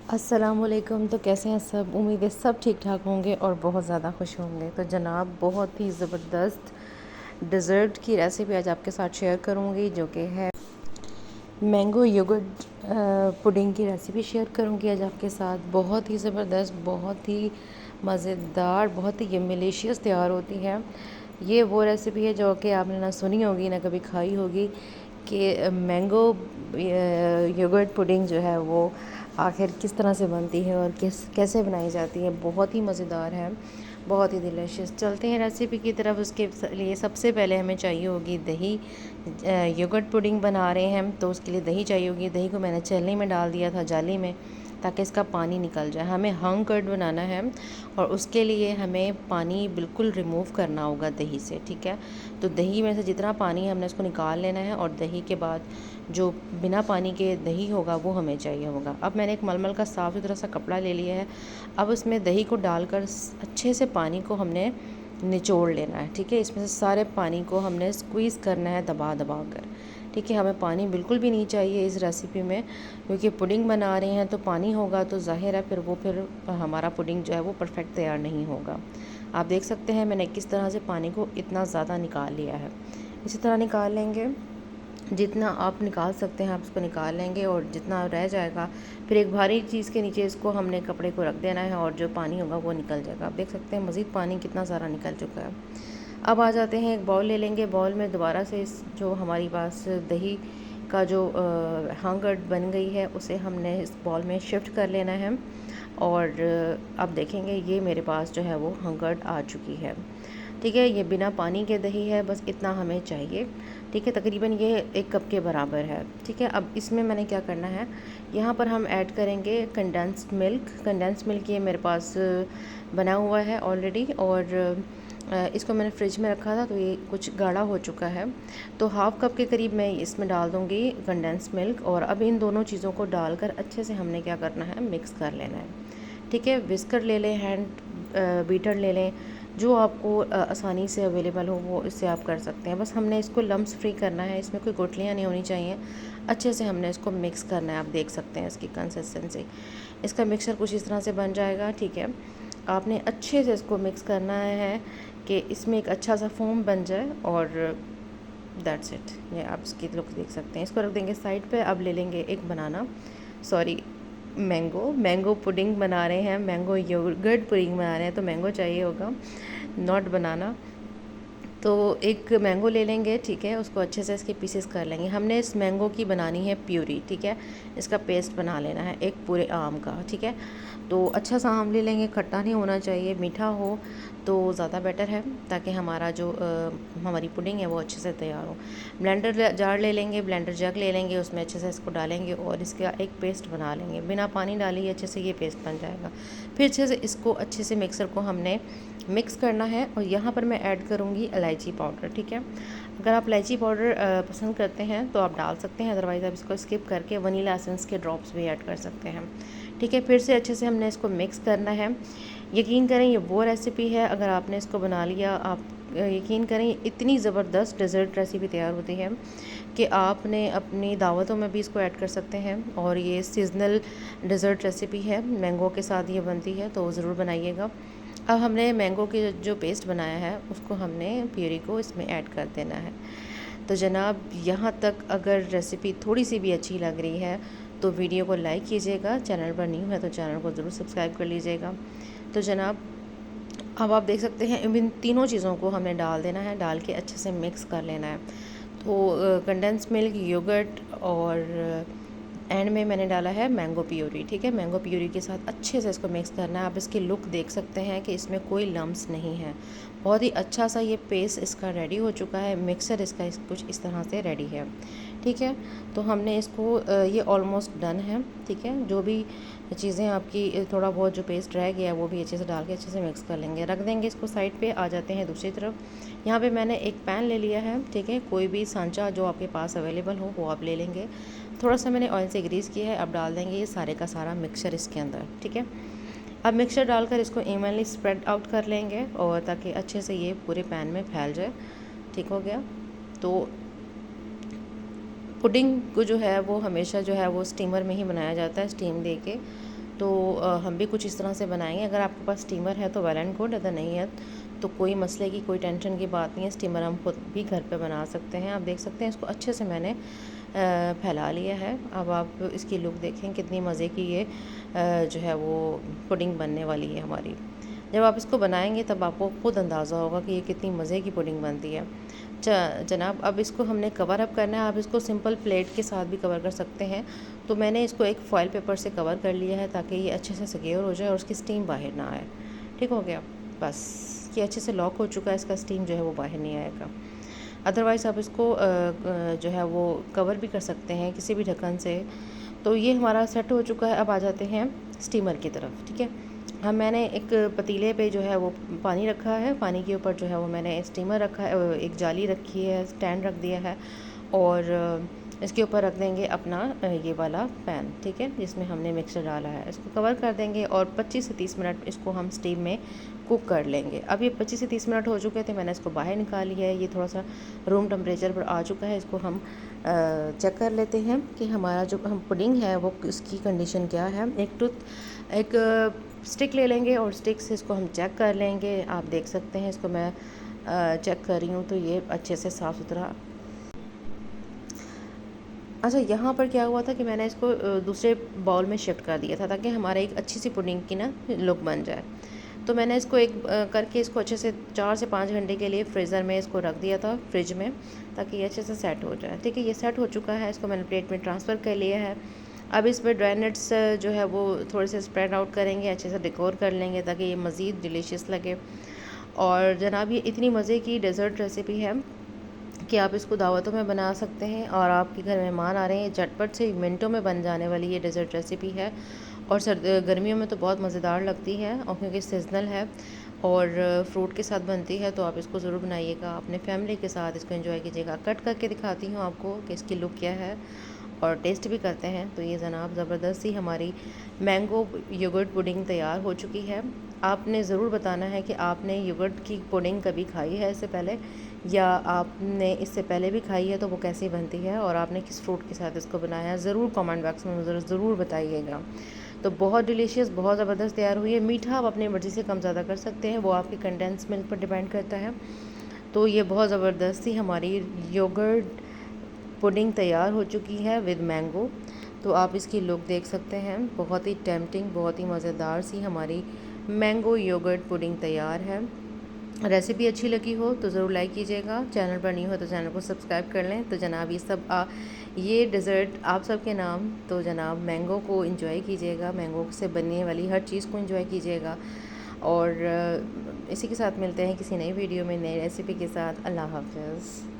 अस्सलामुअलैकुम। तो कैसे हैं सब? उम्मीद है सब ठीक ठाक होंगे और बहुत ज़्यादा खुश होंगे। तो जनाब, बहुत ही ज़बरदस्त डेज़र्ट की रेसिपी आज आपके साथ शेयर करूंगी, जो कि है मैंगो योगर्ट पुडिंग की रेसिपी शेयर करूंगी आज आपके साथ। बहुत ही ज़बरदस्त, बहुत ही मज़ेदार, बहुत ही मिलेशियस तैयार होती है। ये वो रेसिपी है जो कि आपने ना सुनी होगी ना कभी खाई होगी, कि मैंगो योगर्ट पुडिंग जो है वो आखिर किस तरह से बनती है और कैसे बनाई जाती है। बहुत ही मज़ेदार है, बहुत ही डिलीशियस। चलते हैं रेसिपी की तरफ। उसके लिए सबसे पहले हमें चाहिए होगी दही। योगर्ट पुडिंग बना रहे हैं हम, तो उसके लिए दही चाहिए होगी। दही को मैंने छलनी में डाल दिया था, जाली में, ताकि इसका पानी निकल जाए। हमें हंग कर्ड बनाना है और उसके लिए हमें पानी बिल्कुल रिमूव करना होगा दही से, ठीक है। तो दही में से जितना पानी है हमने उसको निकाल लेना है, और दही के बाद जो बिना पानी के दही होगा वो हमें चाहिए होगा। अब मैंने एक मलमल का साफ़ सुथरा सा कपड़ा ले लिया है। अब उसमें दही को डालकर अच्छे से पानी को हमने निचोड़ लेना है, ठीक है। इसमें से सारे पानी को हमने स्क्वीज़ करना है, दबा दबा कर, ठीक है। हमें पानी बिल्कुल भी नहीं चाहिए इस रेसिपी में, क्योंकि पुडिंग बना रहे हैं तो पानी होगा तो ज़ाहिर है फिर हमारा पुडिंग जो है वो परफेक्ट तैयार नहीं होगा। आप देख सकते हैं मैंने किस तरह से पानी को इतना ज़्यादा निकाल लिया है। इसी तरह निकाल लेंगे, जितना आप निकाल सकते हैं आप उसको निकाल लेंगे, और जितना रह जाएगा फिर एक भारी चीज़ के नीचे इसको हमने कपड़े को रख देना है, और जो पानी होगा वो निकल जाएगा। आप देख सकते हैं मज़ीद पानी कितना सारा निकल चुका है। अब आ जाते हैं, एक बाउल ले लेंगे। बाउल में दोबारा से इस जो हमारी पास दही का जो हांगर्ड बन गई है उसे हमने इस बाउल में शिफ्ट कर लेना है, और अब देखेंगे ये मेरे पास जो है वो हांगर्ड आ चुकी है, ठीक है। ये बिना पानी के दही है, बस इतना हमें चाहिए, ठीक है। तकरीबन ये 1 कप के बराबर है, ठीक है। अब इसमें मैंने क्या करना है, यहाँ पर हम ऐड करेंगे कंडेंस्ड मिल्क। कंडेंस्ड मिल्क ये मेरे पास बना हुआ है ऑलरेडी, और इसको मैंने फ्रिज में रखा था तो ये कुछ गाढ़ा हो चुका है। तो हाफ़ कप के करीब मैं इसमें डाल दूँगी कंडेंस्ड मिल्क, और अब इन दोनों चीज़ों को डालकर अच्छे से हमने क्या करना है, मिक्स कर लेना है, ठीक है। विस्कर ले लें, हैंड बीटर ले लें, जो आपको आसानी से अवेलेबल हो वो इससे आप कर सकते हैं। बस हमने इसको लम्स फ्री करना है, इसमें कोई गुठलियाँ नहीं होनी चाहिए। अच्छे से हमने इसको मिक्स करना है। आप देख सकते हैं इसकी कंसिस्टेंसी, इसका मिक्सचर कुछ इस तरह से बन जाएगा, ठीक है। आपने अच्छे से इसको मिक्स करना है कि इसमें एक अच्छा सा फोम बन जाए, और दैट्स इट। ये आप इसकी लुक देख सकते हैं। इसको रख देंगे साइड पे। अब ले लेंगे एक बनाना, सॉरी मैंगो पुडिंग बना रहे हैं, मैंगो योगर्ट पुडिंग बना रहे हैं, तो मैंगो चाहिए होगा, नॉट बनाना। तो एक मैंगो ले लेंगे, ठीक है। उसको अच्छे से इसके पीसेस कर लेंगे। हमने इस मैंगो की बनानी है प्यूरी, ठीक है। इसका पेस्ट बना लेना है एक पूरे आम का, ठीक है। तो अच्छा सा आम ले लेंगे, खट्टा नहीं होना चाहिए, मीठा हो तो ज़्यादा बेटर है, ताकि हमारा जो हमारी पुडिंग है वो अच्छे से तैयार हो। ब्लेंडर जार ले लेंगे, ब्लेंडर जग ले लेंगे, उसमें अच्छे से इसको डालेंगे और इसका एक पेस्ट बना लेंगे। बिना पानी डाले ही अच्छे से ये पेस्ट बन जाएगा। फिर अच्छे से इसको अच्छे से मिक्सर को हमने मिक्स करना है, और यहाँ पर मैं ऐड करूँगी इलायची पाउडर, ठीक है। अगर आप इलायची पाउडर पसंद करते हैं तो आप डाल सकते हैं, अदरवाइज़ आप इसको स्किप करके वनीला एसेंस के ड्रॉप्स भी ऐड कर सकते हैं, ठीक है। फिर से अच्छे से हमने इसको मिक्स करना है। यकीन करें ये वो रेसिपी है, अगर आपने इसको बना लिया, आप यकीन करें इतनी ज़बरदस्त डेज़र्ट रेसिपी तैयार होती है कि आपने अपनी दावतों में भी इसको ऐड कर सकते हैं। और ये सीज़नल डेज़र्ट रेसिपी है, मैंगो के साथ ये बनती है, तो ज़रूर बनाइएगा। अब हमने मैंगो की जो पेस्ट बनाया है उसको हमने प्यूरी को इसमें ऐड कर देना है। तो जनाब, यहाँ तक अगर रेसिपी थोड़ी सी भी अच्छी लग रही है तो वीडियो को लाइक कीजिएगा, चैनल पर न्यू है तो चैनल को ज़रूर सब्सक्राइब कर लीजिएगा। तो जनाब, अब आप देख सकते हैं इन तीनों चीज़ों को हमने डाल देना है, डाल के अच्छे से मिक्स कर लेना है। तो कंडेंस मिल्क, योगर्ट, और एंड में मैंने डाला है मैंगो प्यूरी, ठीक है। मैंगो प्यूरी के साथ अच्छे से इसको मिक्स करना है। आप इसकी लुक देख सकते हैं कि इसमें कोई लम्स नहीं है। बहुत ही अच्छा सा ये पेस्ट इसका रेडी हो चुका है, मिक्सर इसका कुछ इस तरह से रेडी है, ठीक है। तो हमने इसको ये ऑलमोस्ट डन है, ठीक है। जो भी चीज़ें आपकी थोड़ा बहुत जो पेस्ट रह गया है वो भी अच्छे से डाल के अच्छे से मिक्स कर लेंगे, रख देंगे इसको साइड पे। आ जाते हैं दूसरी तरफ। यहाँ पे मैंने एक पैन ले लिया है, ठीक है। कोई भी सांचा जो आपके पास अवेलेबल हो वो आप ले लेंगे। थोड़ा सा मैंने ऑयल से ग्रीस किया है। अब डाल देंगे ये सारे का सारा मिक्सचर इसके अंदर, ठीक है। अब मिक्सचर डालकर इसको इवनली स्प्रेड आउट कर लेंगे, और ताकि अच्छे से ये पूरे पैन में फैल जाए, ठीक हो गया। तो पुडिंग को जो है वो हमेशा जो है वो स्टीमर में ही बनाया जाता है, स्टीम दे के। तो हम भी कुछ इस तरह से बनाएंगे। अगर आपके पास स्टीमर है तो वेल एंड गुड, अगर नहीं है तो कोई मसले की, कोई टेंशन की बात नहीं है। स्टीमर हम खुद भी घर पे बना सकते हैं। आप देख सकते हैं इसको अच्छे से मैंने फैला लिया है। अब आप इसकी लुक देखें, कितनी मज़े की ये जो है वो पुडिंग बनने वाली है हमारी। जब आप इसको बनाएंगे तब आपको ख़ुद अंदाज़ा होगा कि ये कितनी मज़े की पुडिंग बनती है। जनाब, अब इसको हमने कवर अप करना है। आप इसको सिंपल प्लेट के साथ भी कवर कर सकते हैं। तो मैंने इसको एक फॉइल पेपर से कवर कर लिया है ताकि ये अच्छे से सिक्योर हो जाए और उसकी स्टीम बाहर ना आए। ठीक हो गया, बस ये अच्छे से लॉक हो चुका है, इसका स्टीम जो है वो बाहर नहीं आएगा। अदरवाइज़ आप इसको जो है वो कवर भी कर सकते हैं किसी भी ढक्कन से। तो ये हमारा सेट हो चुका है। अब आ जाते हैं स्टीमर की तरफ। ठीक है, मैंने एक पतीले पे जो है वो पानी रखा है, पानी के ऊपर जो है वो मैंने स्टीमर रखा है, एक जाली रखी है, स्टैंड रख दिया है और इसके ऊपर रख देंगे अपना ये वाला पैन। ठीक है, जिसमें हमने मिक्सर डाला है, इसको कवर कर देंगे और 25 से 30 मिनट इसको हम स्टीम में कुक कर लेंगे। अब ये 25 से 30 मिनट हो चुके थे, मैंने इसको बाहर निकाल लिया है। ये थोड़ा सा रूम टेम्परेचर पर आ चुका है। इसको हम चेक कर लेते हैं कि हमारा जो हम पुडिंग है वो इसकी कंडीशन क्या है। एक स्टिक ले लेंगे और स्टिक से इसको हम चेक कर लेंगे। आप देख सकते हैं, इसको मैं चेक कर रही हूँ तो ये अच्छे से साफ़ सुथरा। अच्छा, यहाँ पर क्या हुआ था कि मैंने इसको दूसरे बाउल में शिफ्ट कर दिया था ताकि हमारा एक अच्छी सी पुडिंग की ना लुक बन जाए। तो मैंने इसको एक करके इसको अच्छे से 4 से 5 घंटे के लिए फ्रीज़र में इसको रख दिया था, फ्रिज में, ताकि ये अच्छे से सेट हो जाए। ठीक है, ये सेट हो चुका है। इसको मैंने प्लेट में ट्रांसफ़र कर लिया है। अब इस पर ड्राई नट्स जो है वो थोड़े से स्प्रेड आउट करेंगे, अच्छे से डेकोर कर लेंगे ताकि ये मज़ीद डिलीशियस लगे। और जनाब, ये इतनी मज़े की डेज़र्ट रेसिपी है कि आप इसको दावतों में बना सकते हैं और आपके घर मेहमान आ रहे हैं, झटपट से मिनटों में बन जाने वाली ये डेज़र्ट रेसिपी है। और गर्मियों में तो बहुत मज़ेदार लगती है, और क्योंकि सीजनल है और फ्रूट के साथ बनती है, तो आप इसको ज़रूर बनाइएगा, अपने फैमिली के साथ इसको एंजॉय कीजिएगा। कट करके दिखाती हूँ आपको कि इसकी लुक क्या है और टेस्ट भी करते हैं। तो ये जनाब ज़बरदस्त ही हमारी मैंगो योगर्ट पुडिंग तैयार हो चुकी है। आपने ज़रूर बताना है कि आपने योगर्ट की पुडिंग कभी खाई है इससे पहले, या आपने इससे पहले भी खाई है तो वो कैसी बनती है और आपने किस फ्रूट के साथ इसको बनाया है। ज़रूर कमेंट बॉक्स में ज़रूर बताइएगा। तो बहुत डिलीशियस, बहुत ज़बरदस्त तैयार हुई है। मीठा आप अपनी मर्ज़ी से कम ज़्यादा कर सकते हैं, वो आपके कंडेंस मिल्क पर डिपेंड करता है। तो ये बहुत ज़बरदस्त ही हमारी योगर्ट पुडिंग तैयार हो चुकी है विद मैंगो। तो आप इसकी लुक देख सकते हैं, बहुत ही टेम्पटिंग, बहुत ही मज़ेदार सी हमारी मैंगो योगर्ट पुडिंग तैयार है। रेसिपी अच्छी लगी हो तो ज़रूर लाइक कीजिएगा, चैनल पर नहीं हो तो चैनल को सब्सक्राइब कर लें। तो जनाब, ये डेज़र्ट आप सबके नाम। तो जनाब, मैंगो को एंजॉय कीजिएगा, मैंगो से बनने वाली हर चीज़ को एंजॉय कीजिएगा। और इसी के साथ मिलते हैं किसी नई वीडियो में, नई रेसिपी के साथ। अल्लाह हाफ़िज़।